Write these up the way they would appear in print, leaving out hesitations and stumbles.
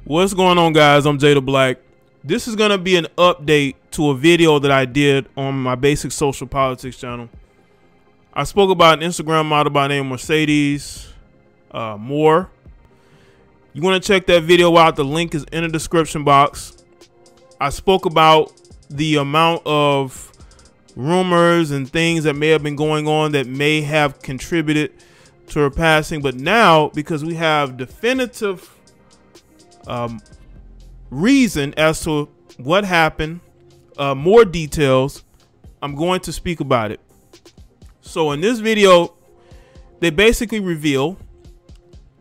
What's going on, guys? I'm Jaye the Black. This is gonna be an update to a video that I did on my basic social politics channel. I spoke about an Instagram model by the name of Mercedes Morr. You want to check that video out? The link is in the description box. I spoke about the amount of rumors and things that may have been going on that may have contributed to her passing, but now, because we have definitive reason as to what happened, more details, I'm going to speak about it. So in this video, they basically reveal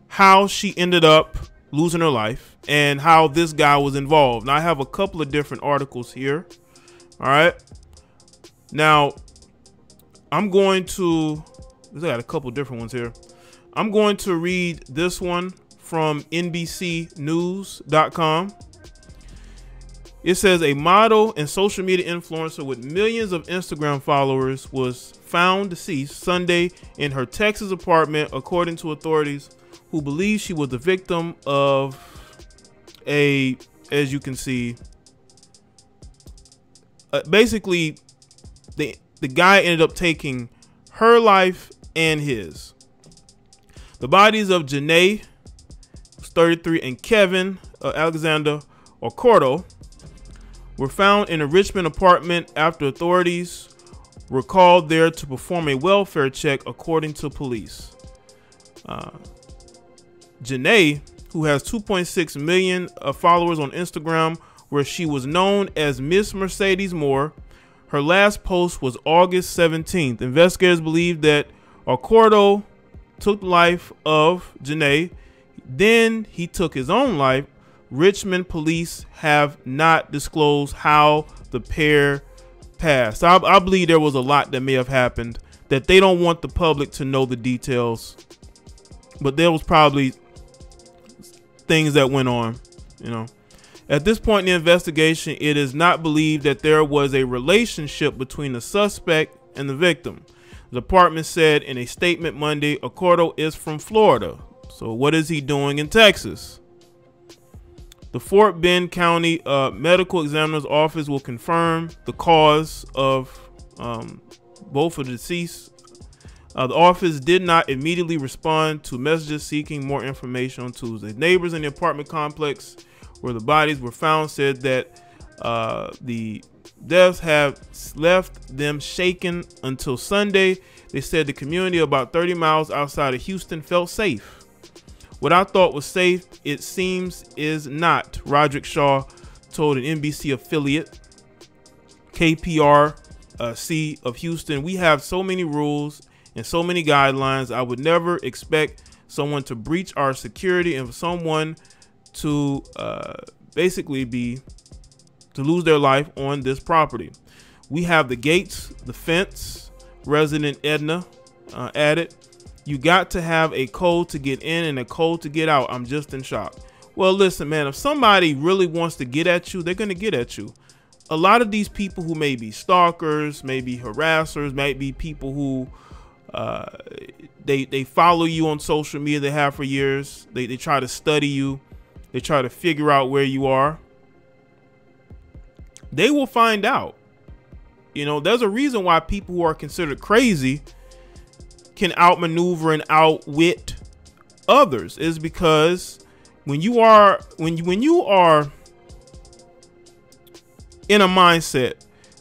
how she ended up losing her life and how this guy was involved. Now, I have a couple of different articles here. All right. Now, I got a couple different ones here. I'm going to read this one from NBCnews.com. It says a model and social media influencer with millions of Instagram followers was found deceased Sunday in her Texas apartment, according to authorities who believe she was the victim of as you can see, basically the guy ended up taking her life and his. The bodies of Jaye, 33, and Kevin Alexander Ocordo were found in a Richmond apartment after authorities were called there to perform a welfare check, according to police. Jaye, who has 2.6 million followers on Instagram, where she was known as Miss Mercedes Morr, her last post was August 17th. Investigators believe that Ocordo took the life of Jaye, then he took his own life. Richmond police have not disclosed how the pair passed. I believe there was a lot that may have happened that they don't want the public to know the details, but there was probably things that went on, you know. At this point in the investigation, it is not believed that there was a relationship between the suspect and the victim. The department said in a statement Monday, Ocordo is from Florida. So what is he doing in Texas? The Fort Bend County Medical Examiner's Office will confirm the cause of both of the deceased. The office did not immediately respond to messages seeking more information on Tuesday. Neighbors in the apartment complex where the bodies were found said that the deaths have left them shaken until Sunday. They said the community about 30 miles outside of Houston felt safe. What I thought was safe, it seems, is not, Roderick Shaw told an NBC affiliate, KPRC of Houston. We have so many rules and so many guidelines. I would never expect someone to breach our security and for someone to basically to lose their life on this property. We have the gates, the fence. Resident Edna added, you got to have a code to get in and a code to get out. I'm just in shock. Well, listen, man, if somebody really wants to get at you, they're going to get at you. A lot of these people who may be stalkers, maybe harassers, might be people who they follow you on social media. They have for years. They try to study you. They try to figure out where you are. They will find out. You know, there's a reason why people who are considered crazy can outmaneuver and outwit others, is because when you are in a mindset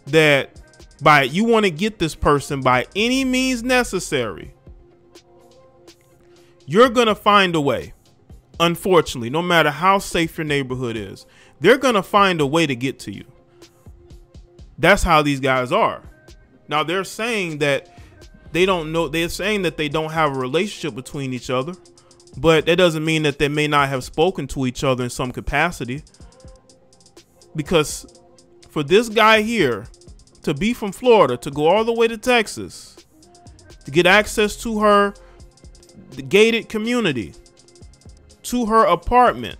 that you want to get this person by any means necessary, you're going to find a way. Unfortunately, no matter how safe your neighborhood is, they're going to find a way to get to you. That's how these guys are. Now, they're saying that they don't know. They're saying that they don't have a relationship between each other, but that doesn't mean that they may not have spoken to each other in some capacity. Because for this guy here to be from Florida, to go all the way to Texas, to get access to her the gated community, to her apartment,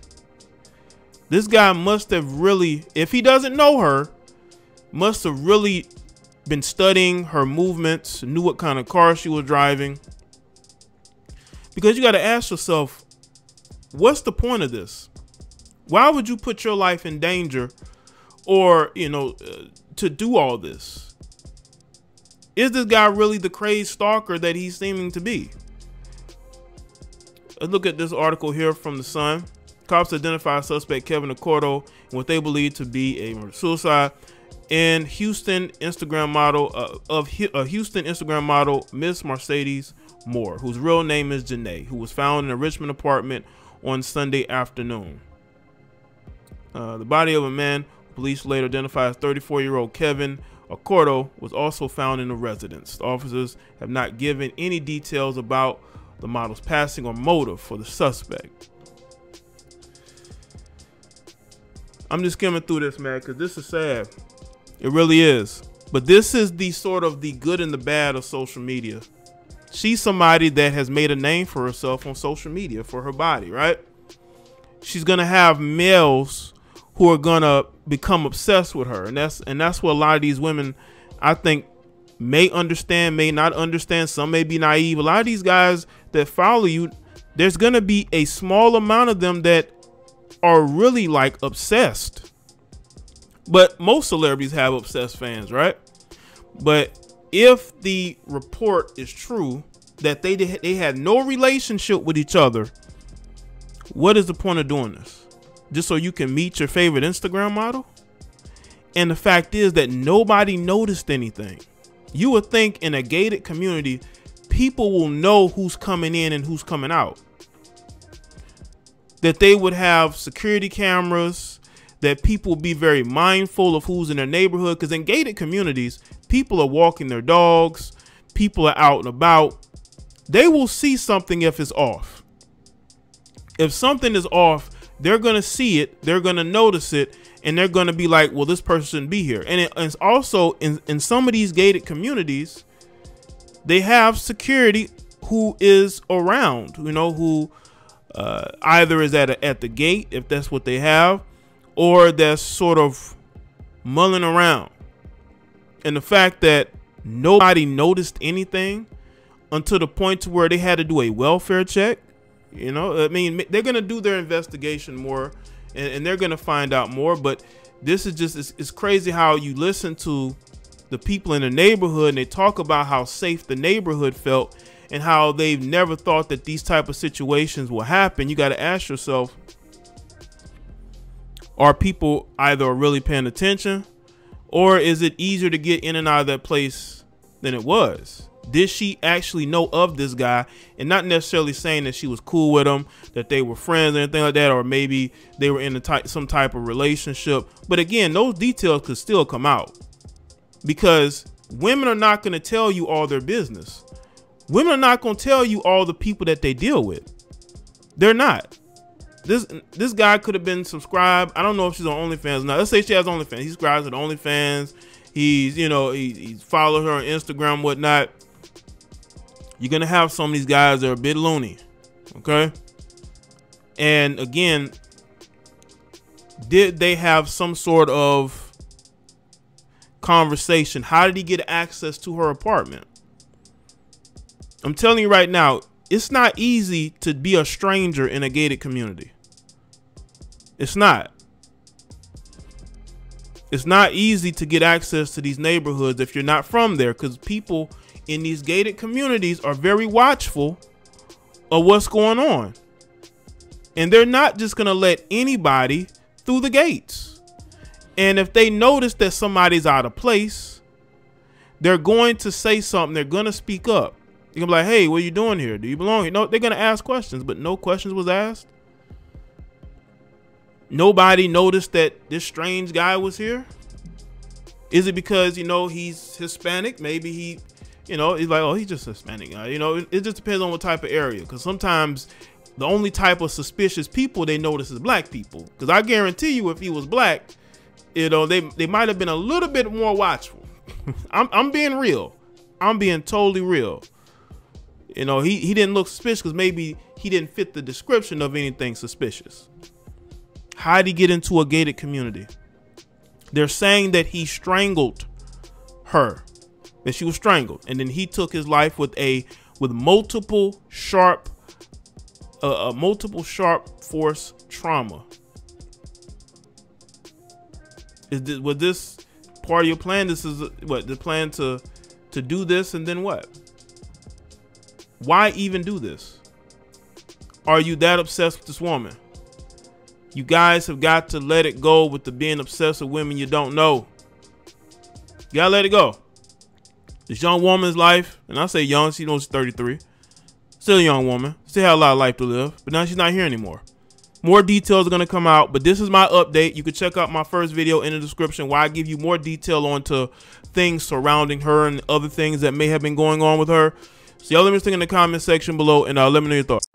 this guy must have really, if he doesn't know her, must have really been studying her movements, knew what kind of car she was driving. Because you got to ask yourself, what's the point of this? Why would you put your life in danger, or, you know, to do all this? Is this guy really the crazed stalker that he's seeming to be? Let's look at this article here from the Sun. Cops identify suspect Kevin Accordo in what they believe to be a suicide. And Houston Instagram model Houston Instagram model Miss Mercedes Morr, whose real name is Jaye, who was found in a Richmond apartment on Sunday afternoon. The body of a man police later identified as 34-year-old Kevin Accordo was also found in the residence. The officers have not given any details about the model's passing or motive for the suspect. I'm just skimming through this, man, because this is sad. It really is. But this is the sort of the good and the bad of social media. She's somebody that has made a name for herself on social media for her body, right? She's gonna have males who are gonna become obsessed with her, and that's what a lot of these women, I think, may understand, may not understand. Some may be naive. A lot of these guys that follow you, there's gonna be a small amount of them that are really like obsessed. But most celebrities have obsessed fans, right? But if the report is true that they had no relationship with each other, what is the point of doing this? Just so you can meet your favorite Instagram model? And the fact is that nobody noticed anything. You would think in a gated community, people will know who's coming in and who's coming out. That they would have security cameras, that people will be very mindful of who's in their neighborhood, because in gated communities, people are walking their dogs, people are out and about. They will see something if it's off. If something is off, they're going to see it, they're going to notice it, and they're going to be like, well, this person shouldn't be here. And it's also in some of these gated communities, they have security who is around, you know, who either is at the gate, if that's what they have, or that's sort of mulling around. And the fact that nobody noticed anything until the point to where they had to do a welfare check, you know, I mean, they're going to do their investigation more, and they're going to find out more. But this is just, it's crazy how you listen to the people in the neighborhood and they talk about how safe the neighborhood felt and how they've never thought that these type of situations will happen. You got to ask yourself, are people either really paying attention, or is it easier to get in and out of that place than it was? Did she actually know of this guy? And not necessarily saying that she was cool with him, that they were friends or anything like that, or maybe they were in some type of relationship. But again, those details could still come out, because women are not going to tell you all their business. Women are not going to tell you all the people that they deal with. They're not. This guy could have been subscribed. I don't know if she's on OnlyFans or not. Let's say she has OnlyFans. He subscribes to the OnlyFans. He's, you know, he's followed her on Instagram, whatnot. You're going to have some of these guys that are a bit loony. Okay. And again, did they have some sort of conversation? How did he get access to her apartment? I'm telling you right now, it's not easy to be a stranger in a gated community. It's not. It's not easy to get access to these neighborhoods if you're not from there, because people in these gated communities are very watchful of what's going on. And they're not just going to let anybody through the gates. And if they notice that somebody's out of place, they're going to say something. They're going to speak up. You're going to be like, hey, what are you doing here? Do you belong here? No, they're going to ask questions, but no questions was asked. Nobody noticed that this strange guy was here. Is it because, you know, he's Hispanic? Maybe he, you know, he's like, oh, he's just a Hispanic guy. You know, it just depends on what type of area. Because sometimes the only type of suspicious people they notice is black people. Because I guarantee you, if he was black, you know, they might have been a little bit more watchful. I'm being real. I'm being totally real. You know, he didn't look suspicious because maybe he didn't fit the description of anything suspicious. How did he get into a gated community? They're saying that he strangled her, that she was strangled, and then he took his life with multiple sharp force trauma. Was this part of your plan? This is what the plan to do this, and then what? Why even do this? Are you that obsessed with this woman? You guys have got to let it go with the being obsessed with women you don't know. You gotta let it go. This young woman's life, and I say young, she knows she's 33. Still a young woman. Still have a lot of life to live, but now she's not here anymore. More details are gonna come out, but this is my update. You can check out my first video in the description where I give you more detail onto things surrounding her and other things that may have been going on with her. So y'all let me know in the comment section below, and let me know your thoughts.